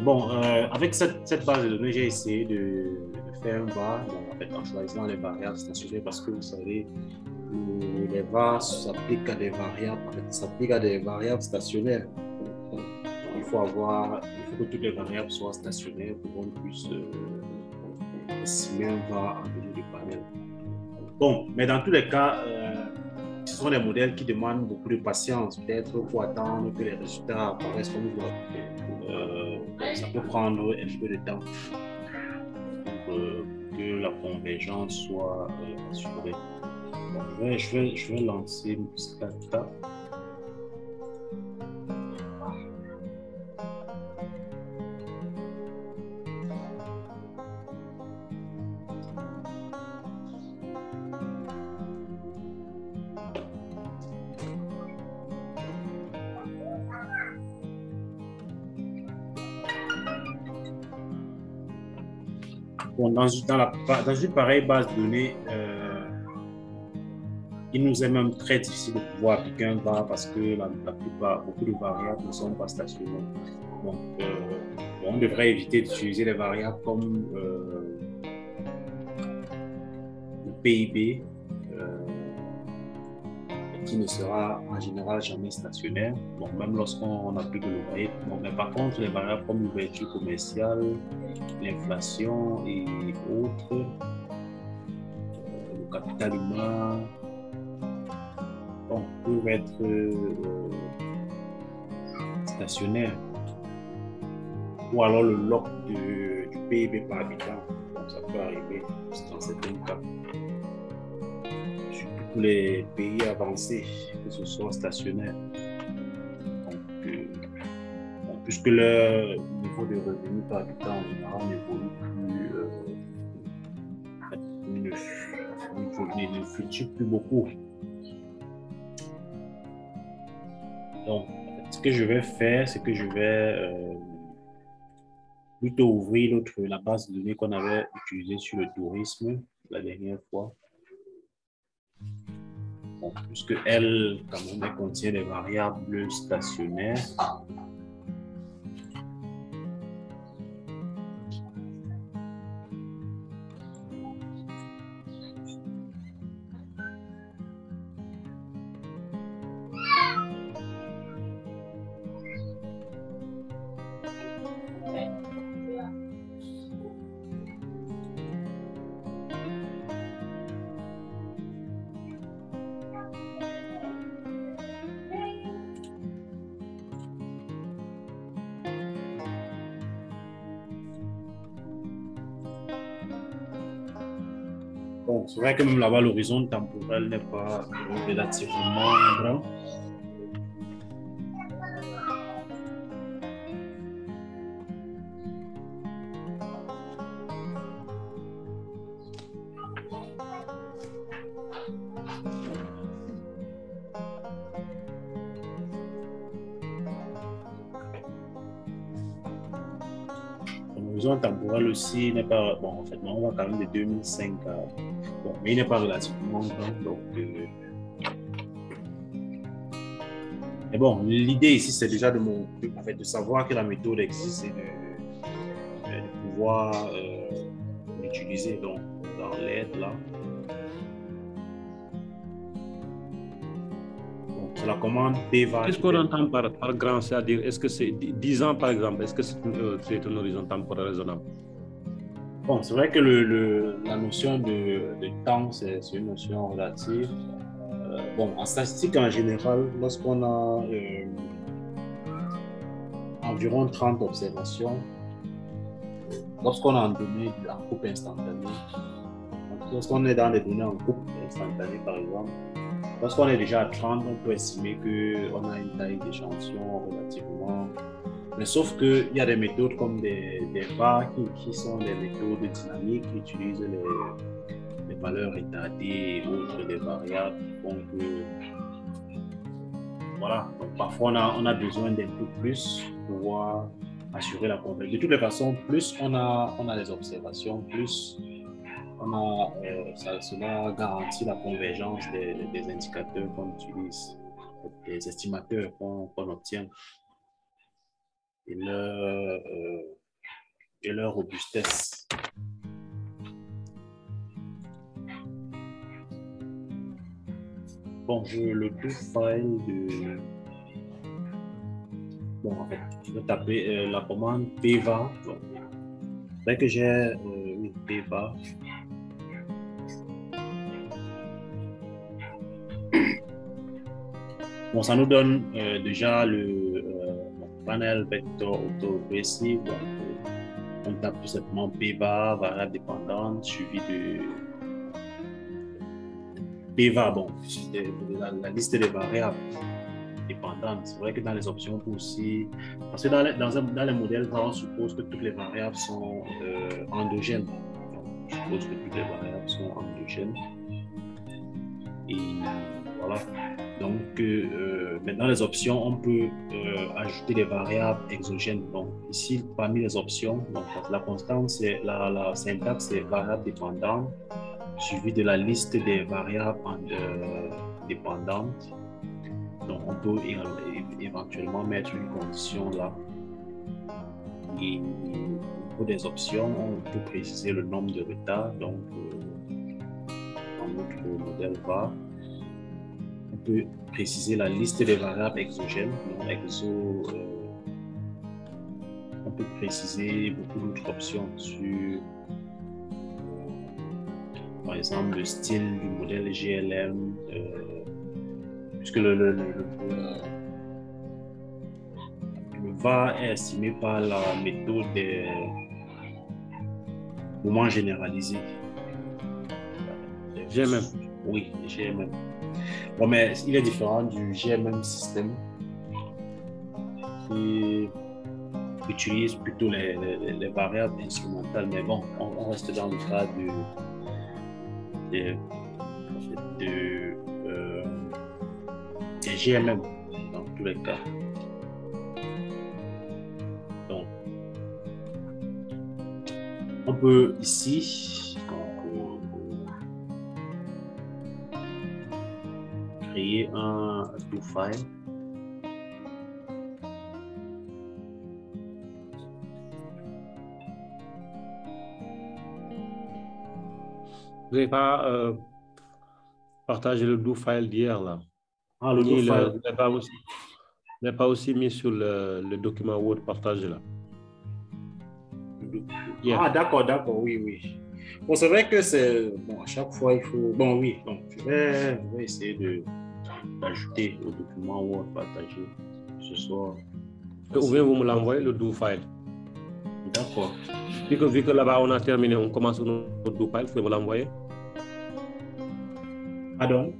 Bon, avec cette base de données, j'ai essayé de faire un VAR, bon, en fait, en choisissant les variables stationnelles parce que vous savez, les VAR s'appliquent à des variables, en fait, s'appliquent à des variables stationnaires. Donc, il faut que toutes les variables soient stationnaires pour qu'on puisse estimer un VAR en milieu de panel. Bon, mais dans tous les cas, ce sont des modèles qui demandent beaucoup de patience. Peut-être qu'il faut attendre que les résultats apparaissent comme vous. Ça peut prendre un peu de temps pour que la convergence soit assurée. Bon, je vais lancer Mouskata. Bon, dans une pareille base de données, il nous est même très difficile de pouvoir appliquer un VAR parce que la plupart, beaucoup de variables ne sont pas stationnaires. Donc, on devrait éviter d'utiliser les variables comme le PIB, qui ne sera en général jamais stationnaire. Bon, même lorsqu'on applique le logarithme. Bon, mais par contre, les variables comme l'ouverture commerciale, l'inflation et autres, le capital humain, bon, peuvent être stationnaires. Ou alors le log du PIB par habitant. Donc, ça peut arriver dans certains cas. Surtout pour les pays avancés, que ce soit stationnaire. Donc, bon, puisque leur niveau de revenu par habitant en général n'évolue plus, ne fluctue plus beaucoup. Donc, ce que je vais faire, c'est que je vais plutôt ouvrir la base de données qu'on avait utilisée sur le tourisme la dernière fois. Bon, puisque elle, quand même, elle contient des variables stationnaires. Bon, c'est vrai que même là-bas, l'horizon temporel n'est pas relativement grand. L'horizon temporel aussi n'est pas... Bon, en fait, on va quand même de 2005 à... Bon, mais il n'est pas relativement grand, donc... Mais bon, l'idée ici, c'est déjà en fait, de savoir que la méthode existe et de pouvoir l'utiliser donc, dans l'aide, là. Donc, c'est la commande PVA. Qu'est-ce qu'on entend par grand? C'est-à-dire, est-ce que c'est 10 ans, par exemple? Est-ce que c'est un horizon temporel raisonnable? Bon, c'est vrai que la notion de temps, c'est une notion relative. Bon, en statistique en général, lorsqu'on a environ 30 observations, lorsqu'on a en données en coupe instantanée, lorsqu'on est dans des données en coupe instantanée, par exemple, lorsqu'on est déjà à 30, on peut estimer qu'on a une taille d'échantillon relativement... Mais sauf qu'il y a des méthodes comme des VAR qui sont des méthodes dynamiques qui utilisent les valeurs retardées et autres des variables. Donc, voilà. Donc, parfois, on a besoin d'un peu plus pour pouvoir assurer la convergence. De toutes les façons, plus on a des observations, plus cela garantit la convergence des indicateurs qu'on utilise, des estimateurs qu'on obtient. et leur robustesse. Bon, le do file de... Bon, en fait, je vais taper la commande pva. Bon, dès que j'ai oui, pva. Bon, ça nous donne déjà le panel vector autorégressif. Donc, on tape tout simplement pva, variable dépendante, suivi de pva, bon, la liste des variables dépendantes. C'est vrai que dans les options, on peut aussi... Parce que dans les modèles, on suppose que toutes les variables sont endogènes. Donc, je suppose que toutes les variables sont endogènes. Et voilà. Donc, maintenant, les options, on peut ajouter des variables exogènes. Donc, ici, parmi les options, donc, la constante, c'est la syntaxe, c'est variable dépendante, suivi de la liste des variables dépendantes. Donc, on peut éventuellement mettre une condition là. Et pour des options, on peut préciser le nombre de retards. Donc, dans notre modèle VAR, on peut préciser la liste des variables exogènes. Donc, on peut préciser beaucoup d'autres options sur, par exemple, le style du modèle GLM, puisque le VAR est estimé par la méthode des moments généralisés. GMM. Oui, GMM. Bon, mais il est différent du GMM système qui utilise plutôt les variables instrumentales. Mais bon, on reste dans le cas des GMM dans tous les cas. Donc, on peut ici créer un do file. Vous n'avez pas partagé le do file d'hier là? Ah, le do file. Vous n'avez pas aussi mis sur le document Word partagé là? Yeah. Ah, d'accord, oui, oui. Bon, c'est vrai que c'est... Bon, à chaque fois, il faut... Bon, oui, donc je vais essayer d'ajouter au document Word partagé ce soir. Ou bien vous me l'envoyez, le do file. D'accord. Vu que là-bas, on a terminé, on commence notre do file, vous pouvez me l'envoyer? Pardon?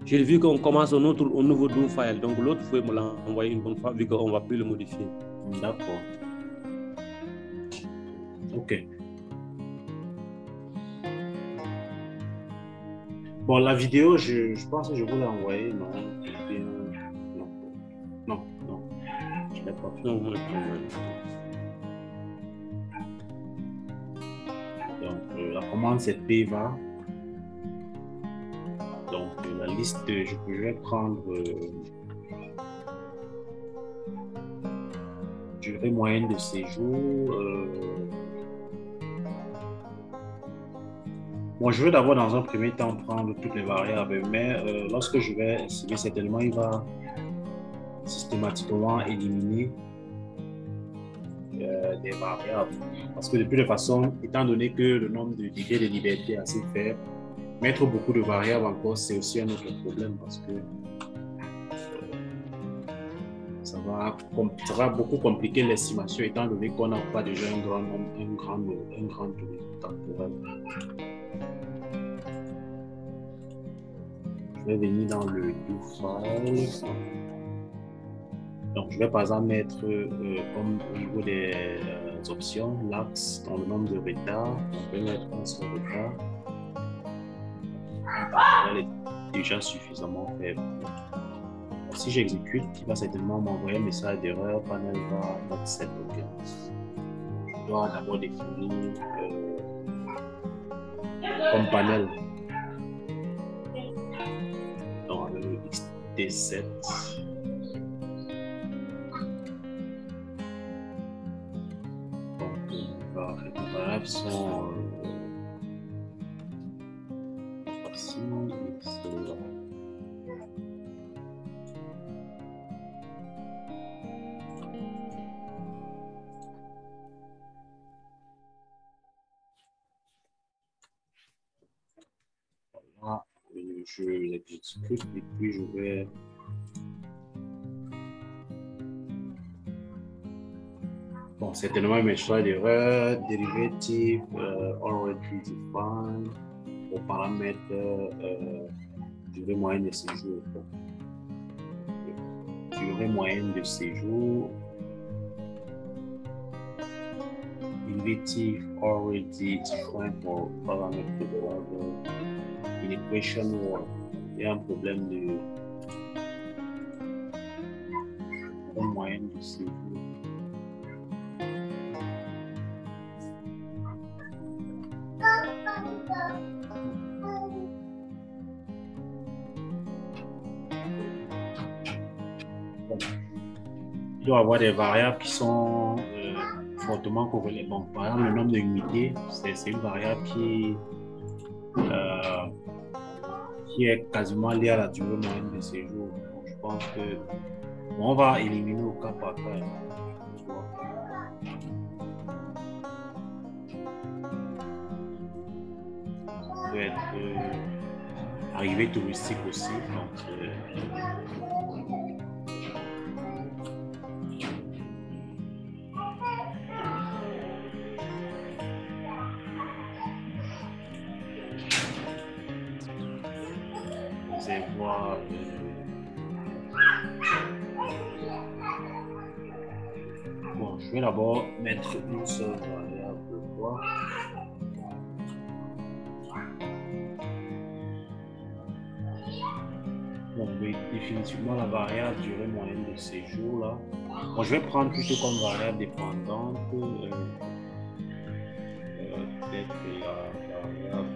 J'ai vu qu'on commence un nouveau do file, donc l'autre, vous pouvez me l'envoyer une bonne fois, vu qu'on ne va plus le modifier. D'accord. Ok. Bon, la vidéo, je pense que je vous l'ai envoyée, non? Non. Je ne l'ai pas fait. Non, Donc, la commande, c'est pva. Donc, la liste, je vais prendre durée moyenne de séjour. Bon, je veux d'abord, dans un premier temps, prendre toutes les variables, mais lorsque je vais estimer, certainement, il va systématiquement éliminer des variables. Parce que de toute façon, étant donné que le nombre de degrés de liberté est assez faible, mettre beaucoup de variables encore, c'est aussi un autre problème parce que ça va beaucoup compliquer l'estimation étant donné qu'on n'a pas déjà un grand horizon temporel. Je vais venir dans le do file. Donc, je vais par exemple mettre comme au niveau des options, l'axe dans le nombre de retards. On peut mettre un seul retard. Elle est déjà suffisamment faible. Si j'exécute, il va certainement m'envoyer un message d'erreur, panel va not set. Je dois d'abord définir comme panel dans le XT7. variables sont faciles, c'est là. Voilà, je l'exécute et puis je vais bon, certainement mes choix d'erreur, derivative already defined, au paramètre durée moyenne de séjour. Durée moyenne de séjour, derivative already defined pour paramètre de in equation work. Il y a un problème de moyenne de séjour. Il doit y avoir des variables qui sont fortement corrélées. Bon, par exemple, le nombre de unités, c'est une variable qui est quasiment liée à la durée moyenne de séjour. Donc, je pense que bon, on va éliminer au cas par cas. Ça peut être arrivée touristique aussi. Donc, voir bon, je vais d'abord mettre une seule variable quoi. Bon, oui, définitivement la variable durée moyenne de séjour là. Bon, je vais prendre plutôt comme variable dépendante peut-être la variable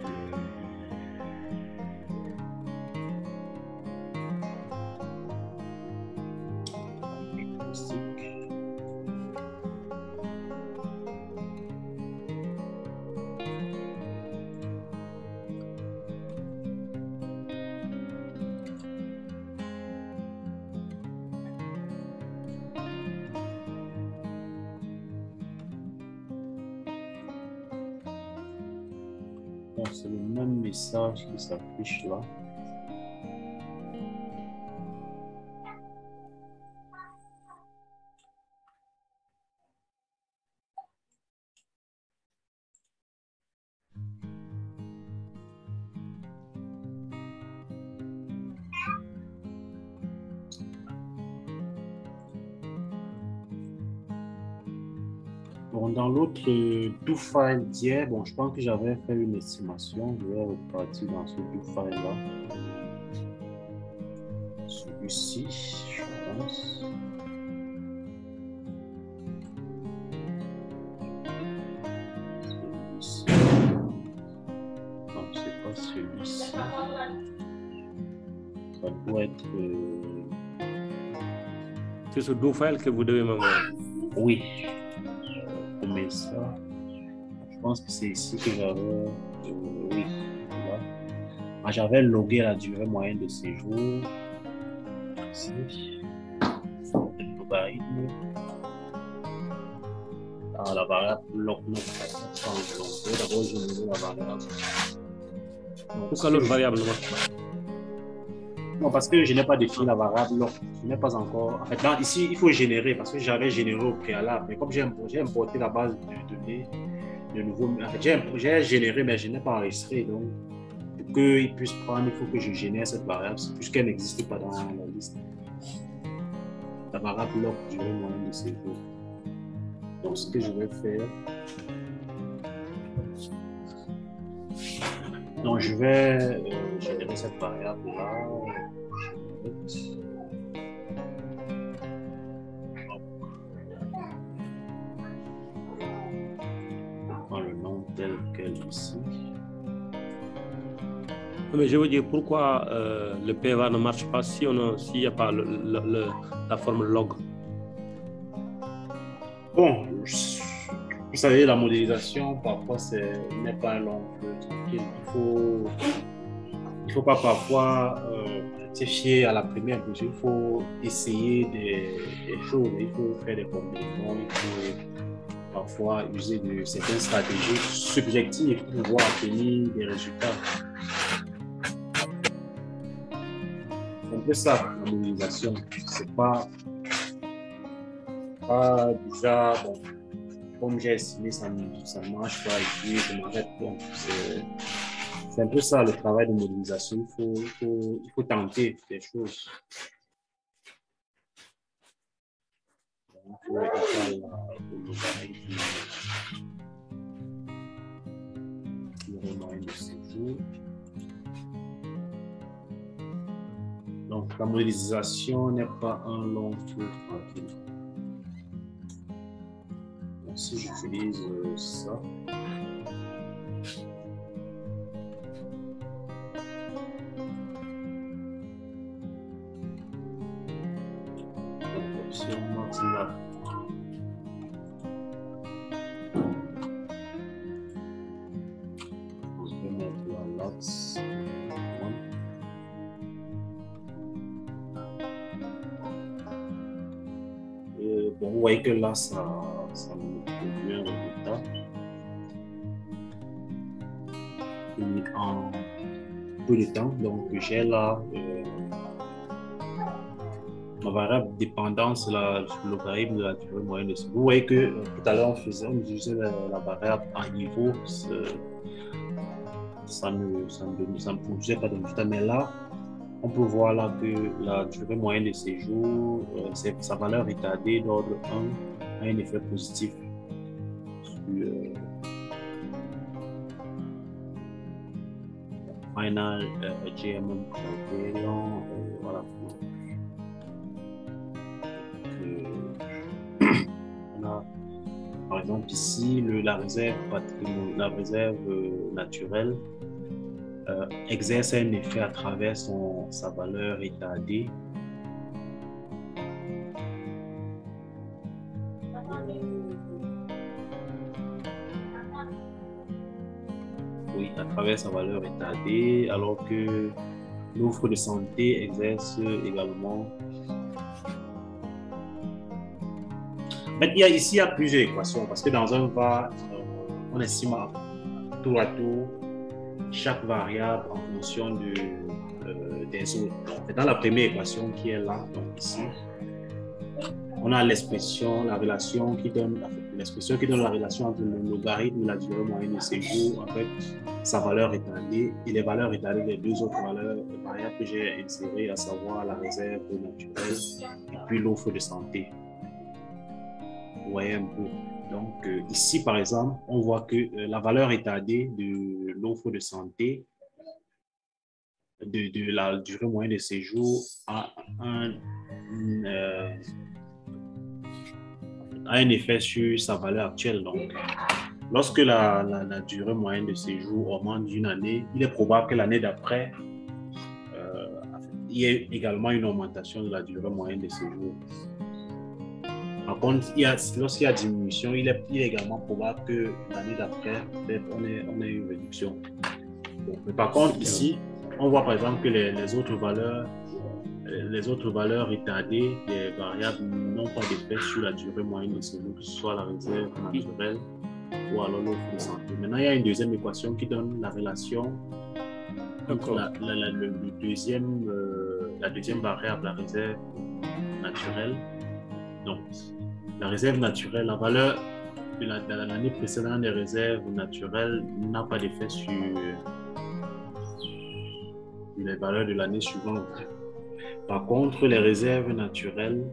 c'est le même message qui s'affiche là. Bon, dans l'autre doFile d'hier, bon, je pense que j'avais fait une estimation. Je vais repartir dans ce doFile là. Celui-ci, je pense. Celui-ci. Non, c'est pas celui-ci. Ça doit être. C'est ce doFile que vous devez m'envoyer. Oui. Ça, je pense que c'est ici que j'avais oui, là. J'avais logué la durée moyenne de séjour ici, le logarithme, la variable log donc d'abord générer la variable. Pourquoi l'autre variable ne marche pas? Non, parce que je n'ai pas défini la variable log. Je n'ai pas encore. En fait, là, ici, il faut générer parce que j'avais généré au préalable. Mais comme j'ai importé la base de données de nouveau, en fait, j'ai généré, mais je n'ai pas enregistré. Donc, pour qu'il puisse prendre, il faut que je génère cette variable, puisqu'elle n'existe pas dans la liste. La variable log durée moyenne de séjour. Donc, ce que je vais faire. Donc, je vais générer cette variable-là. Le nom tel quel ici. Mais je veux dire, pourquoi le PVA ne marche pas s'il n'y a pas la forme log? Bon, Vous savez, la modélisation, parfois, n'est pas un long fleuve tranquille. Il faut pas parfois se fier à la première mesure. Il faut essayer des choses. Il faut faire des combinaisons. Il faut parfois user de certaines stratégies subjectives pour pouvoir obtenir des résultats. C'est un peu ça, la modélisation. C'est pas déjà, bon, comme j'ai estimé, ça ne marche pas et puis je m'arrête. Donc, c'est un peu ça le travail de modélisation. Il faut tenter des choses. Donc, il faut étaler le logarithme du moyen de séjour. Donc, la modélisation n'est pas un long fleuve tranquille. Donc, si j'utilise ça, l'option maximale. Je vais mettre la l'axe. Bon, vous voyez que là, ça me produit un résultat. Et en peu de temps, donc j'ai là ma variable dépendance, le logarithme de la durée moyenne de séjour. Vous voyez que tout à l'heure, on utilisait la variable en niveau, ça ne produisait pas de résultat, mais là, on peut voir là que la durée moyenne de séjour, sa valeur étadée d'ordre 1 a un effet positif sur final GMM criterion. Voilà. On a, par exemple, ici, la réserve naturelle exerce un effet à travers sa valeur étadée. Oui, à travers sa valeur étadée, alors que l'offre de santé exerce également. Mais ici, il y a plusieurs équations, parce que dans un cas, on estime tour à tour chaque variable en fonction des autres. Donc, dans la première équation qui est là, donc ici, on a l'expression, la relation qui donne la relation entre le logarithme et la durée moyenne de séjour avec sa valeur étalée et les valeurs étalées des deux autres variables que j'ai insérées, à savoir la réserve naturelle et puis l'offre de santé. Vous voyez un peu. Donc, ici, par exemple, on voit que la valeur étadée de l'offre de santé, de la durée moyenne de séjour, a un effet sur sa valeur actuelle. Donc, lorsque la durée moyenne de séjour augmente d'une année, il est probable que l'année d'après, il y ait également une augmentation de la durée moyenne de séjour. Par contre, lorsqu'il y a diminution, il est également probable que l'année d'après, on ait une réduction. Donc, mais par contre, ici, on voit par exemple que les autres valeurs étadées des variables n'ont pas d'effet sur la durée moyenne de séjour, que ce soit la réserve naturelle ou alors l'offre de santé. Maintenant, il y a une deuxième équation qui donne la relation entre la deuxième variable, la réserve naturelle. Donc, la réserve naturelle, la valeur de l'année précédente des réserves naturelles n'a pas d'effet sur les valeurs de l'année suivante. Par contre, les réserves naturelles,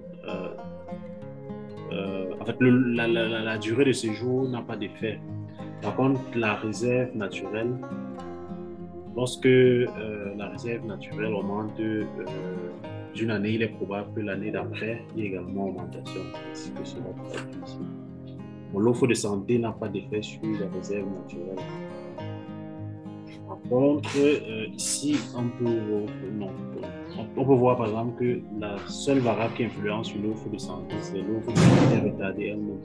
en fait, la durée de séjour n'a pas d'effet. Par contre, la réserve naturelle, lorsque la réserve naturelle augmente d'une année, il est probable que l'année d'après, il y ait également augmentation. C'est que cela peut être ici. Bon, l'offre de santé n'a pas d'effet sur la réserve naturelle. Par contre, ici, on peut voir par exemple que la seule variable qui influence sur l'offre de santé, c'est l'offre de santé étadée elle-même.